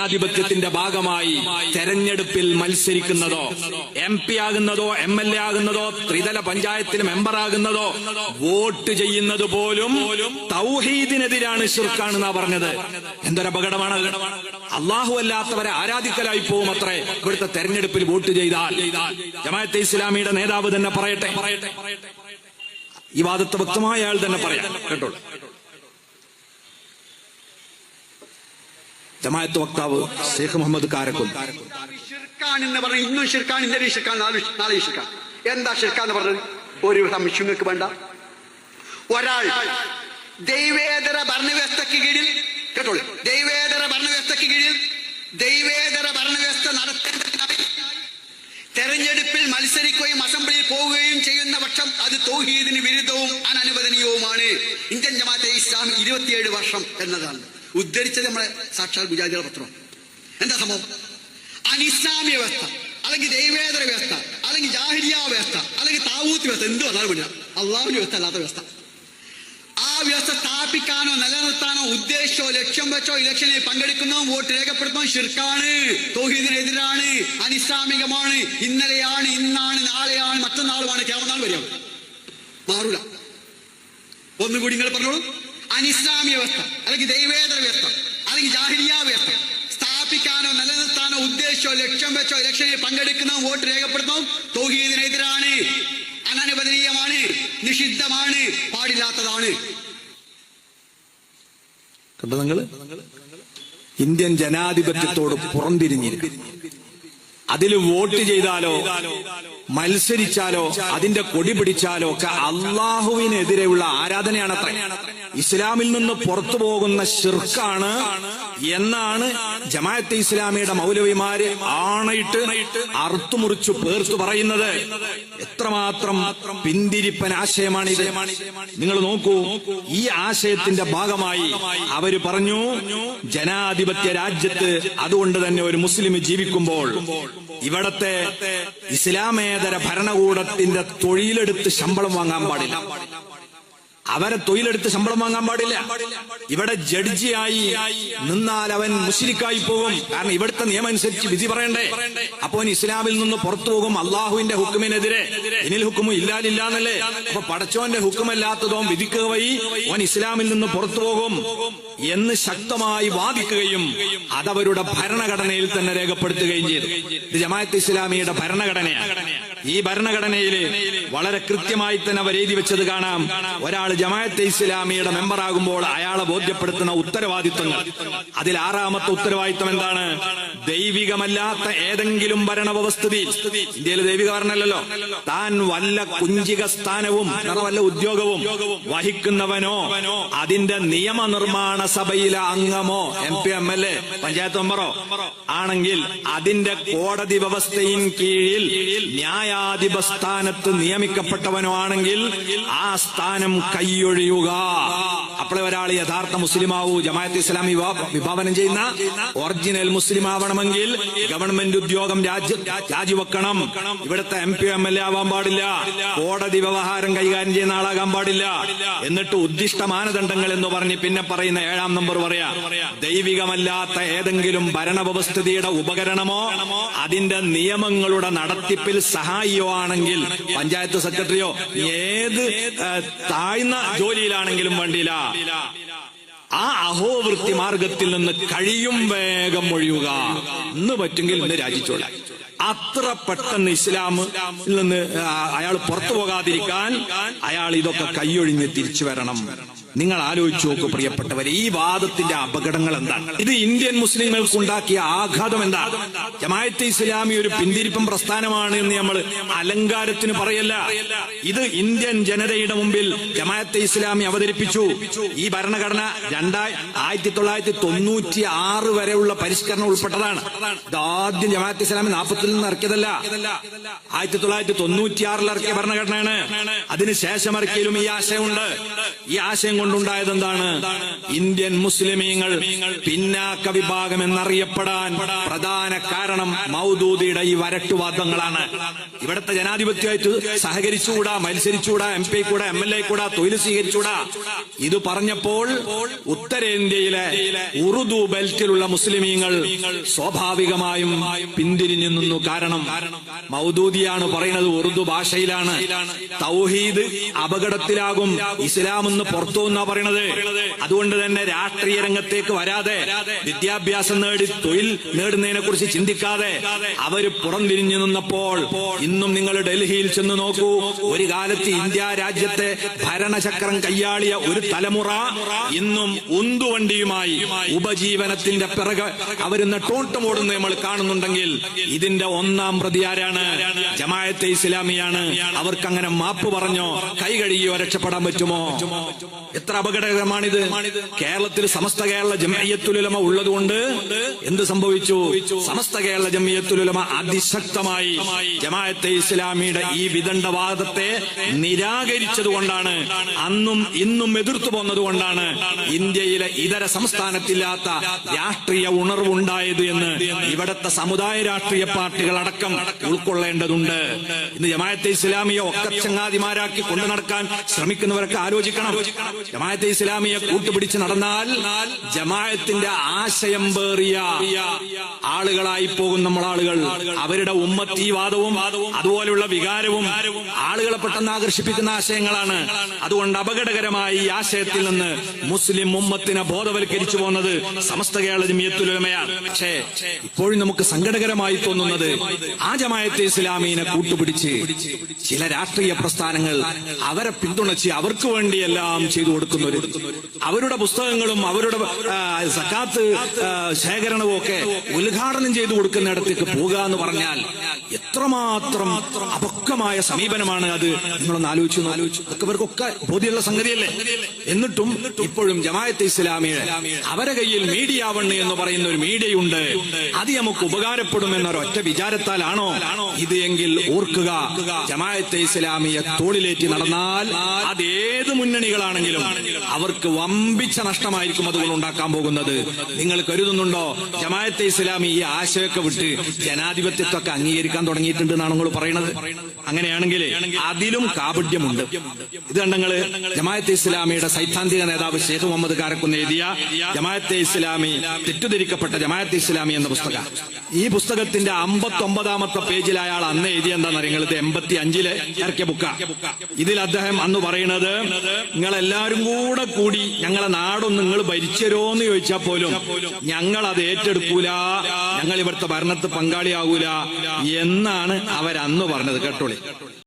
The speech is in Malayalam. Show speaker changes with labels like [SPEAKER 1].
[SPEAKER 1] ജനാധിപത്യത്തിന്റെ ഭാഗമായി തെരഞ്ഞെടുപ്പിൽ മത്സരിക്കുന്നതോ MP ആകുന്നതോ MLA ആകുന്നതോ ത്രിതല പഞ്ചായത്തിൽ മെമ്പറാകുന്നതോ വോട്ട് ചെയ്യുന്നത് പോലും തൗഹീദിനെതിരാണ്, ശിർക്കാണെന്നാ പറഞ്ഞത്. എന്തൊരപകടമാണ്! അല്ലാഹു അല്ലാത്തവരെ ആരാധിക്കലായി പോവും അത്രേ ഇവിടുത്തെ തെരഞ്ഞെടുപ്പിൽ വോട്ട് ചെയ്താൽ. ജമാഅത്തെ ഇസ്ലാമിയുടെ നേതാവ് തന്നെ പറയട്ടെ, ഈ വാദത്തെ വ്യക്തമായ ആൾ തന്നെ പറയാം കേട്ടോ. ജമാഅത്ത് വക്താവ് ഷെയ്ഖ് മുഹമ്മദ് കാരക്കുന്ന്
[SPEAKER 2] എന്ന് പറഞ്ഞ ഇന്നും ഷിർക്കാണ്, ഇന്നലെ ഷിർക്കാണ്, നാളെ ഷിർക്കാണ്. എന്താ ഷിർക്കാന്ന് പറഞ്ഞത്? ഒരു സംശയം നിങ്ങൾക്ക് വേണ്ട. ഒരാൾ ദൈവേതര ഭരണവ്യവസ്ഥയ്ക്ക് കീഴിൽ കേട്ടോളൂ, ദൈവേതര ഭരണവ്യവസ്ഥയ്ക്ക് കീഴിൽ ദൈവേതര ഭരണവ്യവസ്ഥ നടത്തേണ്ടതിനായി തെരഞ്ഞെടുപ്പിൽ മത്സരിക്കുകയും അസംബ്ലിയിൽ പോവുകയും ചെയ്യുന്ന പക്ഷം അത് തൗഹീദിന് വിരുദ്ധവും അനനുവദനീയവുമാണ്. ഇന്ത്യൻ ജമാഅത്തെ ഇസ്ലാമി 27 വർഷം എന്നതാണ് ഉദ്ധരിച്ചത് നമ്മളെ സാക്ഷാൽ മുജാഹിദുകളുടെ പത്രം. എന്താ സംഭവം? അനിസ്ലാമിക വ്യവസ്ഥ അല്ലെങ്കിൽ ദൈവേതര വ്യവസ്ഥ അല്ലെങ്കിൽ ജാഹിലിയ വ്യവസ്ഥ അല്ലെങ്കിൽ താവൂത്ത് വ്യവസ്ഥ, എന്ത് വന്നാലും വിടുക, അള്ളാഹുവിന്റെ വ്യവസ്ഥ അല്ലാത്ത വ്യവസ്ഥ. ആ വ്യവസ്ഥ സ്ഥാപിക്കാനോ നിലനിർത്താനോ ഉദ്ദേശിച്ചോ ലക്ഷ്യം വെച്ചോ ഇലക്ഷനിൽ പങ്കെടുക്കുന്നതും വോട്ട് രേഖപ്പെടുത്തുന്നതും ഷിർക്കാണ്, തൗഹീദിനെതിരാണ്, അനിസ്ലാമികമാണ്. ഇന്നലെയാണ്, ഇന്നാണ്, നാളെയാണ്, മറ്റന്നാളുമാണ്, ഖിയാമത്ത് നാൾ വരെയാണ്, മാറൂല. ഒന്നുകൂടി നിങ്ങൾ പറഞ്ഞോളൂ. അനിസ്ലാമിക വ്യവസ്ഥ അല്ലെങ്കിൽ ദൈവേതര വ്യവസ്ഥ അല്ലെങ്കിൽ ജാഹിലിയ വ്യവസ്ഥ സ്ഥാപിക്കാനോ നിലനിർത്താനോ ഉദ്ദേശിച്ചോ ലക്ഷ്യം വെച്ചോ ഇലക്ഷനിൽ പങ്കെടുക്കുന്നതും വോട്ട് രേഖപ്പെടുത്തുന്നതും തൗഹീദിനെതിരാണ്, അനനുവദനീയമാണ്, നിഷിദ്ധമാണ്, പാടില്ലാത്തതാണ്.
[SPEAKER 1] കണ്ടോ നിങ്ങള്? ഇന്ത്യൻ ജനാധിപത്യത്തോട് പുറംതിരിഞ്ഞിരിക്കും. അതിൽ വോട്ട് ചെയ്താലോ മത്സരിച്ചാലോ അതിന്റെ കൊടി പിടിച്ചാലോ ഒക്കെ അള്ളാഹുവിനെതിരെയുള്ള ആരാധനയാണത്ര. ഇസ്ലാമിൽ നിന്ന് പുറത്തു പോകുന്ന ശിർക്കാണ് എന്നാണ് ജമാഅത്തെ ഇസ്ലാമിയുടെ മൗലവിമാര് ആണയിട്ട് അറുത്തുമുറിച്ചു പേർത്തു പറയുന്നത്. എത്രമാത്രം പിന്തിരിപ്പൻ ആശയമാണിത്! നിങ്ങൾ നോക്കൂ, ഈ ആശയത്തിന്റെ ഭാഗമായി അവര് പറഞ്ഞു, ജനാധിപത്യ രാജ്യത്ത് അതുകൊണ്ട് തന്നെ ഒരു മുസ്ലിം ജീവിക്കുമ്പോൾ ഇവിടത്തെ ഇസ്ലാമേതര ഭരണകൂടത്തിന്റെ തൊഴിലെടുത്ത് ശമ്പളം വാങ്ങാൻ പാടില്ല. അവരെ തൊഴിലെടുത്ത് ശമ്പളം വാങ്ങാൻ പാടില്ല. ഇവിടെ ജഡ്ജിയായി നിന്നാൽ അവൻ മുശ്രിക്കായി പോകും. കാരണം ഇവിടുത്തെ നിയമം അനുസരിച്ച് വിധി പറയണ്ടേ. അപ്പൊ അവൻ ഇസ്ലാമിൽ നിന്ന് പുറത്തു പോകും. അള്ളാഹുവിന്റെ ഹുക്കുമിനെതിരെ ഇനിൽ ഹുക്കുമു ഇല്ലാലില്ലാന്നല്ലേ. അപ്പൊ പടച്ചോന്റെ ഹുക്കുമല്ലാത്തതോ വിധിക്കുക വഴി അവൻ ഇസ്ലാമിൽ നിന്ന് പുറത്തു പോകും എന്ന് ശക്തമായി വാദിക്കുകയും അതവരുടെ ഭരണഘടനയിൽ തന്നെ രേഖപ്പെടുത്തുകയും ചെയ്തു. ഇത് ജമാഅത്തെ ഇസ്ലാമിയുടെ ഭരണഘടനയാണ്. ഈ ഭരണഘടനയിൽ വളരെ കൃത്യമായി തന്നെ അവർ എഴുതി വെച്ചത് കാണാം. ഒരാൾ ജമാഅത്തെ ഇസ്ലാമിയുടെ മെമ്പറാകുമ്പോൾ അയാളെ ബോധ്യപ്പെടുത്തുന്ന ഉത്തരവാദിത്വങ്ങൾ. അതിൽ 6ാമത്തെ ഉത്തരവാദിത്വം എന്താണ്? ദൈവികമല്ലാത്ത ഏതെങ്കിലും ഭരണവ്യവസ്ഥിതി, ഇന്ത്യയിൽ ദൈവിക ഭരണമല്ലല്ലോ, താൻ വല്ല കുഞ്ചിക സ്ഥാനവും വല്ല ഉദ്യോഗവും വഹിക്കുന്നവനോ അതിന്റെ നിയമനിർമ്മാണ സഭയിലെ അംഗമോ MP MLA പഞ്ചായത്ത് മെമ്പറോ ആണെങ്കിൽ അതിന്റെ കോടതി വ്യവസ്ഥയിൻ കീഴിൽ ന്യായാധിപ സ്ഥാനത്ത് നിയമിക്കപ്പെട്ടവനോ ആണെങ്കിൽ ആ സ്ഥാനം കൈയൊഴിയുക. അപ്പോഴേ ഒരാൾ യഥാർത്ഥ മുസ്ലിമാവൂ. ജമാഅത്തെ ഇസ്ലാമി വിഭാവനം ചെയ്യുന്ന ഒറിജിനൽ മുസ്ലിം ആവണമെങ്കിൽ ഗവൺമെന്റ് ഉദ്യോഗം രാജിവെക്കണം. ഇവിടുത്തെ MP MLA ആവാൻ പാടില്ല. കോടതി വ്യവഹാരം കൈകാര്യം ചെയ്യുന്ന ആളാകാൻ പാടില്ല. എന്നിട്ട് ഉദ്ദിഷ്ട മാനദണ്ഡങ്ങൾ എന്ന് പറഞ്ഞ് പിന്നെ പറയുന്ന 7ാം നമ്പർ പറയാ, ദൈവികമല്ലാത്ത ഏതെങ്കിലും ഭരണവ്യവസ്ഥിതിയുടെ ഉപകരണമോ അതിന്റെ നിയമങ്ങളുടെ നടത്തിപ്പിൽ സഹായിയോ ആണെങ്കിൽ, പഞ്ചായത്ത് സെക്രട്ടറിയോ ഏത് താഴ്ന്ന ജോലിയിലാണെങ്കിലും വേണ്ടിയില്ല, ആ അഹോവൃത്തി മാർഗത്തിൽ നിന്ന് കഴിയും വേഗം ഒഴിയുക. ഇന്ന് പറ്റുമെങ്കിൽ ഇന്ന് രാജിച്ചോളാം. അത്ര പെട്ടെന്ന് ഇസ്ലാമിൽ നിന്ന് അയാൾ പുറത്തു പോകാതിരിക്കാൻ അയാൾ ഇതൊക്കെ കൈയൊഴിഞ്ഞ് തിരിച്ചു വരണം. നിങ്ങൾ ആലോചിച്ചു നോക്കൂ പ്രിയപ്പെട്ടവരെ, ഈ വാദത്തിന്റെ അപകടങ്ങൾ എന്താണ്? ഇത് ഇന്ത്യൻ മുസ്ലിങ്ങൾക്കുണ്ടാക്കിയ ആഘാതം എന്താണ്? ജമാഅത്തെ ഇസ്ലാമി ഒരു പിന്തിരിപ്പൻ പ്രസ്ഥാനമാണ് എന്ന് നമ്മൾ അലങ്കാരത്തിന് പറയല്ല. ഇത് ഇന്ത്യൻ ജനതയുടെ മുമ്പിൽ ജമാഅത്തെ ഇസ്ലാമി അവതരിപ്പിച്ചു. ഈ ഭരണഘടന 1996 വരെയുള്ള പരിഷ്കരണം ഉൾപ്പെട്ടതാണ്. ഇതാദ്യം ജമാഅത്തെ ഇസ്ലാമി 40 നിന്ന് ഇറക്കിയതല്ല, 1996 ഇറക്കിയ ഭരണഘടനയാണ്. അതിനുശേഷം ഇറക്കിയാലും ഈ ആശയമുണ്ട്. ഈ ആശയം കൊണ്ടുണ്ടായത് എന്താണ്? ഇന്ത്യൻ മുസ്ലിമീങ്ങൾ പിന്നാക്ക വിഭാഗം എന്നറിയപ്പെടാൻ പ്രധാന കാരണം മൗദൂദിയുടെ ഈ വരട്ടുവാദങ്ങളാണ്. ഇവിടുത്തെ ജനാധിപത്യമായിട്ട് സഹകരിച്ചുകൂടാ, മത്സരിച്ചുകൂടാ, MP കൂടാ, MLA കൂടാ, തൊഴിൽ സ്വീകരിച്ചുകൂടാ. ഇത് പറഞ്ഞപ്പോൾ ഉത്തരേന്ത്യയിലെ ഉറുദു ബെൽറ്റിലുള്ള മുസ്ലിമീങ്ങൾ സ്വാഭാവികമായും പിന്തിരിഞ്ഞു നിന്നു. കാരണം മൗദൂദിയാണ് പറയുന്നത് ഉറുദു ഭാഷയിലാണ്. തൗഹീദ് അപകടത്തിലാകും, ഇസ്ലാം എന്ന് പുറത്തു എന്നാ പറയണത്. അതുകൊണ്ട് തന്നെ രാഷ്ട്രീയ രംഗത്തേക്ക് വരാതെ, വിദ്യാഭ്യാസം നേടി തൊഴിൽ നേടുന്നതിനെ കുറിച്ച് ചിന്തിക്കാതെ അവര് പുറംതിരിഞ്ഞു നിന്നപ്പോൾ ഇന്നും നിങ്ങൾ ഡൽഹിയിൽ ചെന്ന് നോക്കൂ. ഒരു കാലത്ത് ഇന്ത്യ രാജ്യത്തെ ഭരണചക്രം കയ്യാളിയ ഒരു തലമുറ ഇന്നും ഉന്തുവണ്ടിയുമായി ഉപജീവനത്തിന്റെ പിറകെ അവര് നെട്ടോട്ടം ഓടുന്നത് നമ്മൾ കാണുന്നുണ്ടെങ്കിൽ ഇതിന്റെ ഒന്നാം പ്രതി ആരാണ്? ജമാഅത്തെ ഇസ്ലാമിയാണ്. അവർക്ക് അങ്ങനെ മാപ്പ് പറഞ്ഞോ, കൈ കഴുകിയോ രക്ഷപ്പെടാൻ പറ്റുമോ? എത്ര അപകടകരമാണിത്. കേരളത്തിൽ സമസ്ത കേരള ജംഇയ്യത്തുൽ ഉലമ ഉള്ളതുകൊണ്ട് എന്ത് സംഭവിച്ചു? സമസ്ത കേരള ജംഇയ്യത്തുൽ ഉലമ അതിശക്തമായി ജമാഅത്തെ ഇസ്ലാമിയുടെ ഈ വിദണ്ഡവാദത്തെ നിരാകരിച്ചതുകൊണ്ടാണ്, അന്നും ഇന്നും എതിർത്തു പോന്നതുകൊണ്ടാണ് ഇന്ത്യയിലെ ഇതര സംസ്ഥാനത്തില്ലാത്ത രാഷ്ട്രീയ ഉണർവുണ്ടായത് എന്ന് ഇവിടത്തെ സമുദായ രാഷ്ട്രീയ പാർട്ടികൾ അടക്കം ഉൾക്കൊള്ളേണ്ടതുണ്ട്. ഇന്ന് ജമാഅത്തെ ഇസ്ലാമിയെ ഒക്കച്ചങ്ങാതിമാരാക്കി കൊണ്ടു നടക്കാൻ ശ്രമിക്കുന്നവരൊക്കെ ആലോചിക്കണം. ജമാഅത്തെ ഇസ്ലാമിയെ കൂട്ടുപിടിച്ച് നടന്നാൽ ജമാഅത്തിന്റെ ആശയം പേറിയ ആളുകളായി പോകും നമ്മളാളുകൾ. അവരുടെ ഉമ്മത്തീവാദവും അതുപോലെയുള്ള വികാരവും ആളുകളെ പെട്ടെന്ന് ആകർഷിപ്പിക്കുന്ന ആശയങ്ങളാണ്. അതുകൊണ്ട് അപകടകരമായ ഈ ആശയത്തിൽ നിന്ന് മുസ്ലിം ഉമ്മത്തിനെ ബോധവൽക്കരിച്ചു പോകുന്നത് സമസ്ത കേരള ജംഇയ്യത്തുൽ ഉലമയാണ്. പക്ഷേ ഇപ്പോഴും നമുക്ക് സങ്കടകരമായി തോന്നുന്നത് ആ ജമാഅത്തെ ഇസ്ലാമീനെ കൂട്ടുപിടിച്ച് ചില രാഷ്ട്രീയ പ്രസ്ഥാനങ്ങൾ അവരെ പിന്തുണച്ച് അവർക്ക് വേണ്ടിയെല്ലാം ചെയ്തു കൊടുക്കുന്നവര്, അവരുടെ പുസ്തകങ്ങളും അവരുടെ സക്കാത്ത് ശേഖരണവും ഒക്കെ ഉദ്ഘാടനം ചെയ്തു കൊടുക്കുന്നിടത്തേക്ക് പോകുക എന്ന് പറഞ്ഞാൽ എത്രമാത്രം അപക്വമായ സമീപനമാണ് അത്. നിങ്ങളൊന്ന് ആലോചിച്ചു. അതൊക്കെ ഇവർക്കൊക്കെ ബോധ്യമുള്ള സംഗതിയല്ലേ? എന്നിട്ടും ഇപ്പോഴും ജമാഅത്തെ ഇസ്ലാമിയെ അവരെ കയ്യിൽ മീഡിയ വണ്ണ് എന്ന് പറയുന്ന ഒരു മീഡിയയുണ്ട്, അത് നമുക്ക് ഉപകാരപ്പെടുമെന്നൊരൊറ്റ വിചാരത്താലാണോ ഇത് എങ്കിൽ ഓർക്കുക, ജമാഅത്തെ ഇസ്ലാമിയെ തോളിലേറ്റി നടന്നാൽ അത് ഏത് മുന്നണികളാണെങ്കിലും അവർക്ക് വമ്പിച്ച നഷ്ടമായിരിക്കും അതുകൊണ്ട് ഉണ്ടാക്കാൻ പോകുന്നത്. നിങ്ങൾ കരുതുന്നുണ്ടോ ജമാഅത്തെ ഇസ്ലാമി ഈ ആശയമൊക്കെ വിട്ട് ജനാധിപത്യത്വമൊക്കെ അംഗീകരിക്കാൻ തുടങ്ങിയിട്ടുണ്ട് എന്നാണ് നിങ്ങൾ പറയുന്നത്? അങ്ങനെയാണെങ്കിൽ അതിലും കാപട്യമുണ്ട്. ഇത് കണ്ടങ്ങള് ജമാഅത്തെ ഇസ്ലാമിയുടെ സൈദ്ധാന്തിക നേതാവ് ഷെയ്ഖ് മുഹമ്മദ് കാരക്കുന്ന് എഴുതിയ ജമാഅത്തെ ഇസ്ലാമി തെറ്റിദ്ധരിക്കപ്പെട്ട ജമാഅത്തെ ഇസ്ലാമി എന്ന പുസ്തകം. ഈ പുസ്തകത്തിന്റെ 59ാമത്തെ പേജിൽ അയാൾ അന്ന് എഴുതിയ എന്താണെന്ന് അറിയുന്നത്? 85-ല് ഇറക്കിയ ബുക്ക. ഇതിൽ അദ്ദേഹം അന്ന് പറയുന്നത്, നിങ്ങളെല്ലാരും കൂടി ഞങ്ങളെ നാടൊന്ന് നിങ്ങൾ ഭരിച്ചരോന്ന് ചോദിച്ചാൽ പോലും ഞങ്ങൾ അത് ഏറ്റെടുക്കൂല, ഞങ്ങൾ ഇവിടുത്തെ ഭരണത്തിൽ പങ്കാളിയാകൂല എന്നാണ് അവരന്ന് പറഞ്ഞത്. കേട്ടോളി.